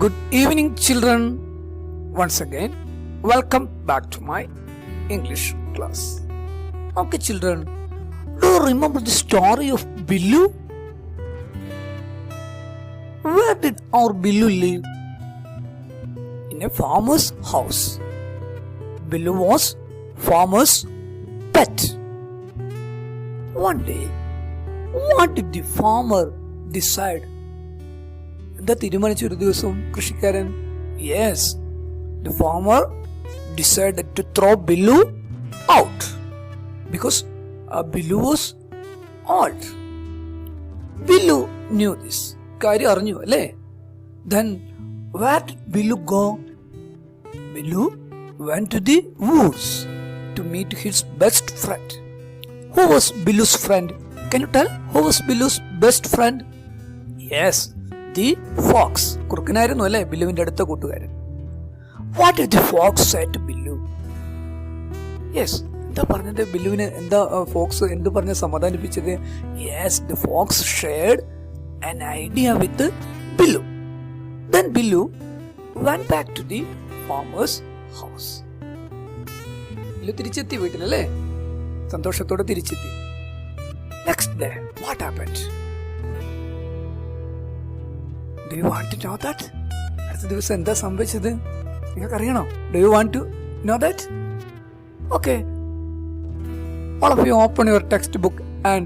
Good evening, children. Once again, welcome back to my English class. Okay, children, do you remember the story of Billu? Where did our Billu live? In a farmer's house. Billu was farmer's pet. One day, what did the farmer decide? എന്താ തീരുമാനിച്ച ഒരു ദിവസം കൃഷിക്കാരൻ? Yes, the farmer decided to throw Billu out because Billu was old. Billu knew this. കാര്യം അറിഞ്ഞു അല്ലേ? Then where did Billu go? Billu went to the woods to meet his best friend. Who was Billu's friend? Can you tell who was Billu's best friend? Yes, the fox. കുറുക്കനായിരുന്നു അല്ലേ ബില്ലുവിന്റെ അടുത്ത കൂട്ടുകാരൻ. What did the fox say to Billu? Yes, എന്താ പറഞ്ഞത് ബില്ലുവിന്? എന്താ Fox എന്ത് പറഞ്ഞ് സമാധാനിപ്പിച്ചത്? Yes, the fox shared an idea with Billu. Then Billu went back to the farmer's house. ബില്ലു തിരിച്ചെത്തി വീട്ടിലല്ലേ? സന്തോഷത്തോടെ തിരിച്ചെത്തി. Next day, what happened? Do you want to know that? അടുത്ത ദിവസം എന്താ സംഭവിച്ചത് നിങ്ങൾക്ക് അറിയണോ? Do you want to know that? Okay. All of you open your textbook and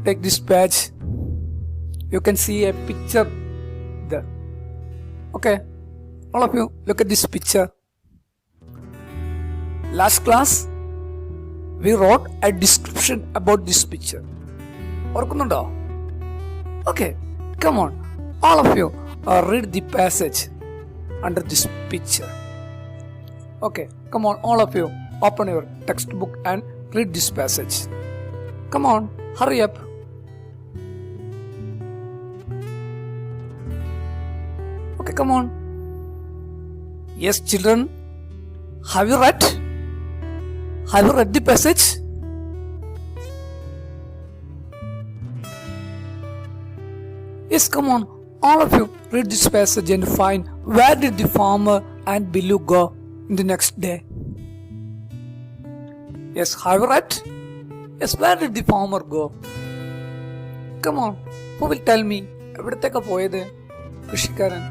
take this page. You can see a picture there. Okay. All of you look at this picture. Last class we wrote a description about this picture. ഓർക്കുന്നുണ്ടോ? Okay. Come on. All of you read the passage under this picture. Okay, come on, all of you open your textbook and read this passage. Come on, hurry up. Okay, come on. Yes, children, have you read? Have you read the passage? Yes, come on. All of you read this passage and find where did the farmer and Billu go in the next day. Yes, have you read? Yes, where did the farmer go? Come on, who will tell me? എവിടത്തേക്കാ പോയത് കൃഷിക്കാരൻ?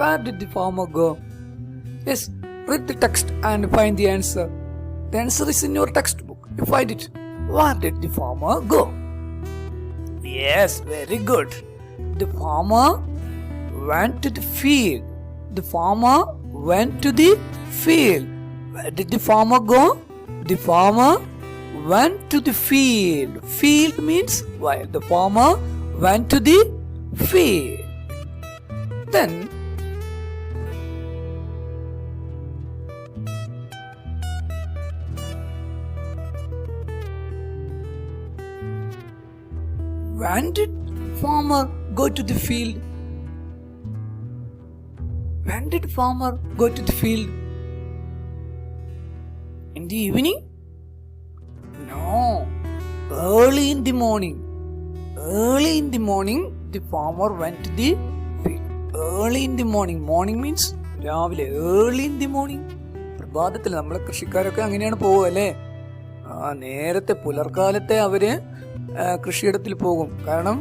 Where did the farmer go? Yes, read the text and find the answer. The answer is in your textbook. You find it. Where did the farmer go? Yes, very good. The farmer went to the field. The farmer went to the field. Where did the farmer go? The farmer went to the field. Field means while. The farmer went to the field. Then when did farmer go to the field? When did farmer go to the field? In the evening? No. Early in the morning. Early in the morning, the farmer went to the field. Early in the morning. Morning means രാവിലെ. Early in the morning. പ്രഭാതത്തിൽ നമ്മളെ കൃഷിക്കാരൊക്കെ അങ്ങനെയാണ് പോവുക അല്ലേ? നേരത്തെ പുലർക്കാലത്തെ അവര് കൃഷിയിടത്തിൽ പോകും. കാരണം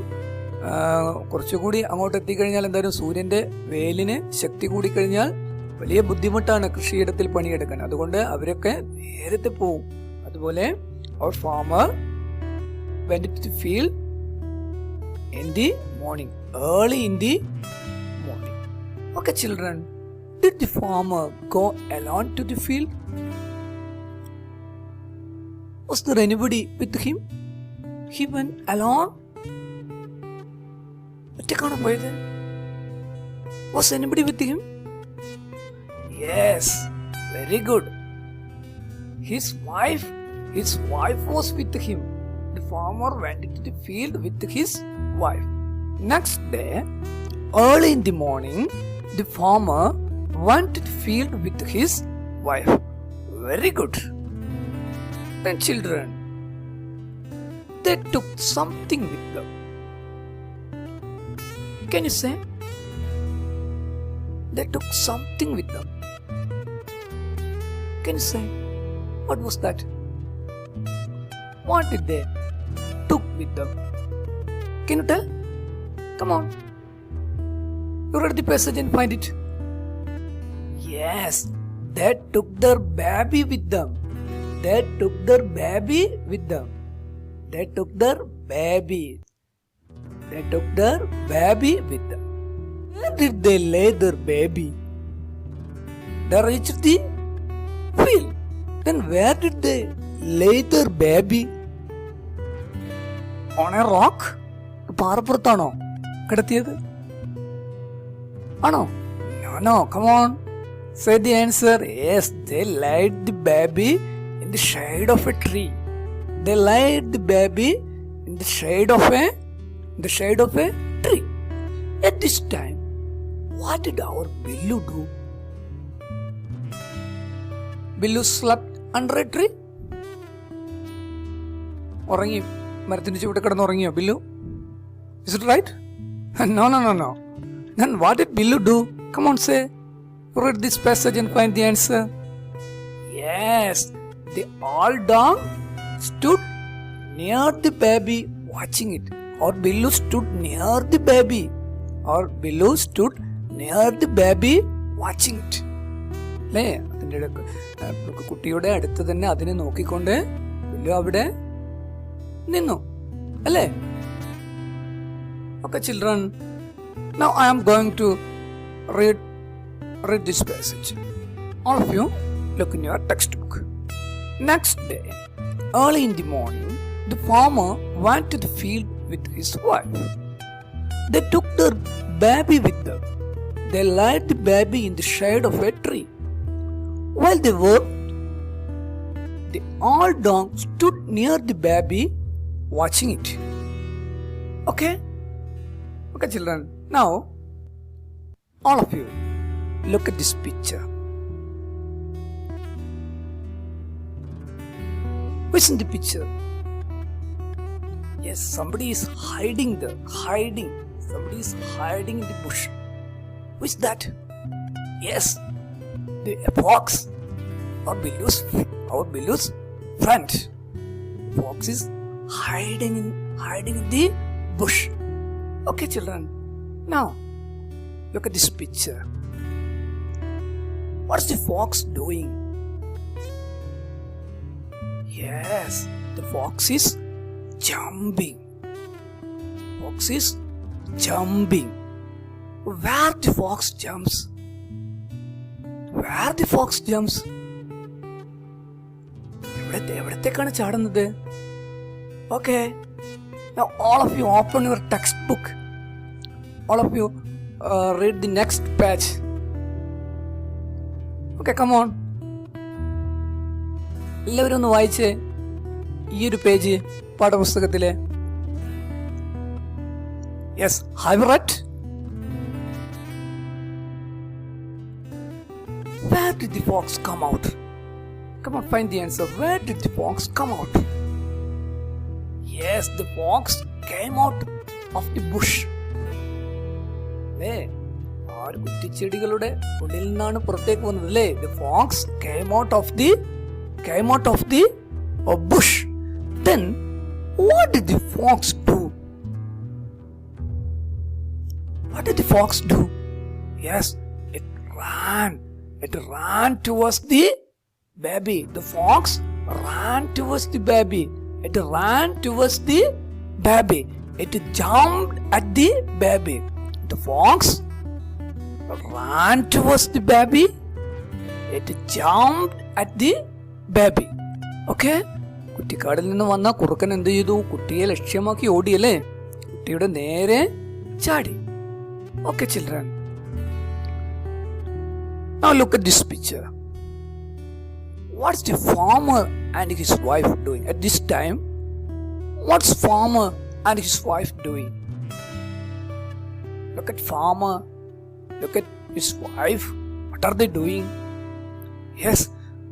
കുറച്ചുകൂടി അങ്ങോട്ട് എത്തിക്കഴിഞ്ഞാൽ എന്തായാലും സൂര്യന്റെ വെയിലിന് ശക്തി കൂടിക്കഴിഞ്ഞാൽ വലിയ ബുദ്ധിമുട്ടാണ് കൃഷിയിടത്തിൽ പണിയെടുക്കാൻ. അതുകൊണ്ട് അവരൊക്കെ നേരത്തെ പോവും. അതുപോലെ our farmer went to the field in the morning, early in the morning. Okay, children, did the farmer go alone to the field? Was there anybody with him? He went alone. ഒറ്റക്കാണോ പോയത്? Was anybody with him? Yes, very good. His wife was with him. The farmer went into the field with his wife. Next day, early in the morning, the farmer went to the field with his wife. Very good. Then children, they took something with them. Can you say? they took something with them. Can you say, what was that? What did they took with them? Can you tell? Come on. You read the passage and find it. Yes, they took their baby with them. They took their baby with them. They took their baby. They took their baby with them. Where did they lay their baby? They reached the field. Then where did they lay their baby? On a rock? പാറപ്പുറത്താണോ കിടത്തിയത്? ആണോ? No, come on. Say the answer. Yes, they laid the baby in the shade of a tree. They laid the baby in the shade of a tree. At this time, what did our Billu do? Billu slept under a tree. ഉറങ്ങി, മരത്തിന്റെ ചുവട്ടിൽ കിടന്ന് ഉറങ്ങിയോ ബില്ലു? Is it right? No. Then what did Billu do? Come on, say. Read this passage and find the answer. Yes, the old dog stood near the baby watching it. Or Billu stood near the baby. Or Billu stood near the baby watching it. അല്ലേ? അതിൻ്റെ കുട്ടിയുടെ അടുത്ത് തന്നെ അതിനെ നോക്കിക്കൊണ്ട് ബില്ലു അവിടെ നിന്നു. അല്ലേ? Okay, children. Now I am going to read this passage. All of you, look in your textbook. Next day, early in the morning, the farmer went to the field with his wife. They took their baby with them. They laid the baby in the shade of a tree. While they worked, the old dog stood near the baby, watching it. Okay, children. Now, all of you, look at this picture. What's in the picture? Yes, somebody is hiding there. Somebody is hiding in the bush. Who is that? Yes, the fox. Our Billu's friend. Fox is hiding in the bush. Okay, children. Now, look at this picture. What's the fox doing? Yes, the fox is jumping. Where the fox jumps? എവിടത്തേക്കാണ് ചാടുന്നത്? Okay. Now all of you open your textbook. All of you read the next page. Okay, come on. എല്ലാവരും ഒന്ന് വായിച്ചേ ഈ ഒരു page പാഠപുസ്തകത്തിലെ. Yes, have you read? Where did the fox come out? Come on, find the answer. Where did the fox come out? Yes, the fox came out of the bush. ആ ഒരു കുറ്റിച്ചെടികളുടെ ഉള്ളിൽ നിന്നാണ് പുറത്തേക്ക് വന്നത് അല്ലേ? The fox came out of the bush. Then what did the fox do? Yes, it ran towards the baby. The fox ran towards the baby. It jumped at the baby. The fox ran towards the baby. It jumped at the baby. Okay? കുറ്റിക്കാടിൽ നിന്ന് വന്ന കുറുക്കൻ എന്ത് ചെയ്തു? കുട്ടിയെ ലക്ഷ്യമാക്കി ഓടിയല്ലേ? കുട്ടിയുടെ നേരെ ചാടി. Okay, children. Now look at this picture. What's the farmer and his wife doing at this time? What's farmer and his wife doing? Look at farmer. Look at his wife. What are they doing? Yes,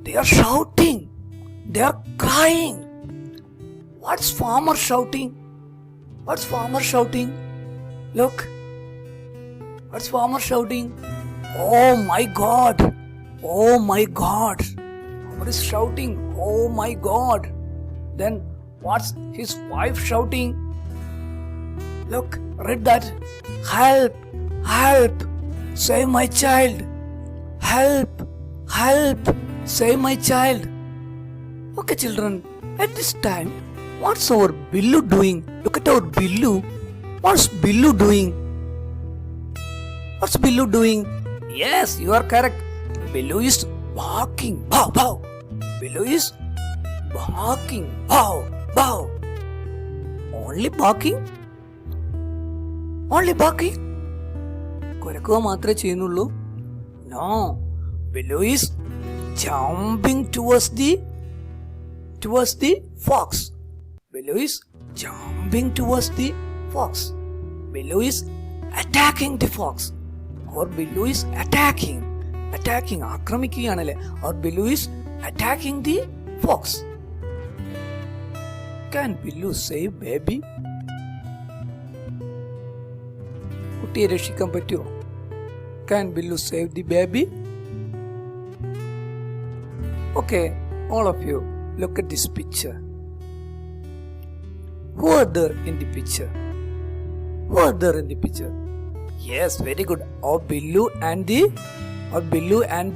they are shouting. They are crying. What's farmer shouting? Look. What's farmer shouting? Oh my God! Oh my God! Somebody is shouting, oh my God! Then what's his wife shouting? Look, read that. Help! Help! Save my child! Help! Help! Save my child! Okay, children, at this time, what's our Billu doing? Look at our Billu. What's Billu doing? What's Billu doing? Yes, you are correct. Billu is barking. Bow, bow. Billu is barking. Bow, bow. Only barking? Only barking? കുരക്കുക മാത്രമേ ചെയ്യുന്നുള്ളൂ? No. Billu is jumping towards the fox. Billu is jumping towards the fox. Billu is attacking the fox. Or Billu is attacking. ആക്രമിക്കുകയാണല്ലേ. Or Billu is attacking the fox. Can Billu save baby? കുട്ടിയെ രക്ഷിക്കാൻ പറ്റുമോ? Can Billu save the baby? Okay, all of you, look at this picture. Who are there in the picture? Who are there in the picture? Yes, very good. Our Billu and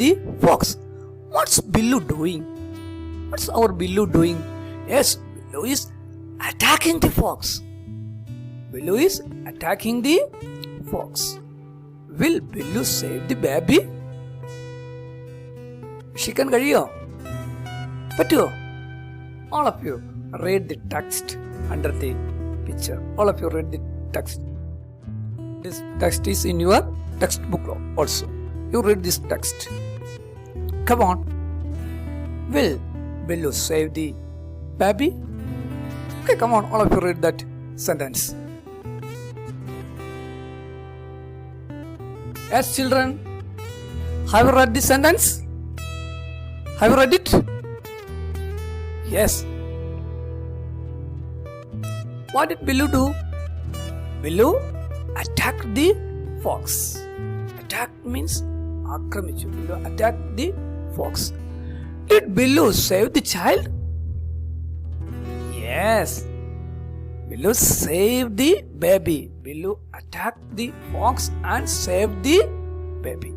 the fox. What's Billu doing? What's our Billu doing? Yes, Billu is attacking the fox. Billu is attacking the fox. Will Billu save the baby? Shikan കഴിയോ? പറ്റുമോ? All of you read the text under the picture. All of you read the text. This text is in your textbook also. You read this text. Come on. Will Billu save the baby? Okay, come on. All of you read that sentence. Yes, children. Have you read this sentence? Have you read it? Yes. What did Billu do? Billu attacked the fox. Attack means akramichu. Billu attacked the fox. Did Billu save the child? Yes. Billu saved the baby. Billu attacked the fox and saved the baby.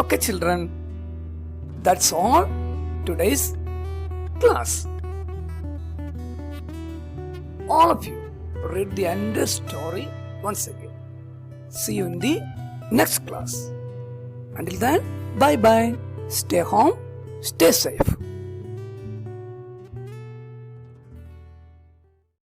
Okay, children. That's all today's class. All of you read the entire story once again. See you in the next class. Until then, bye bye. Stay home, stay safe.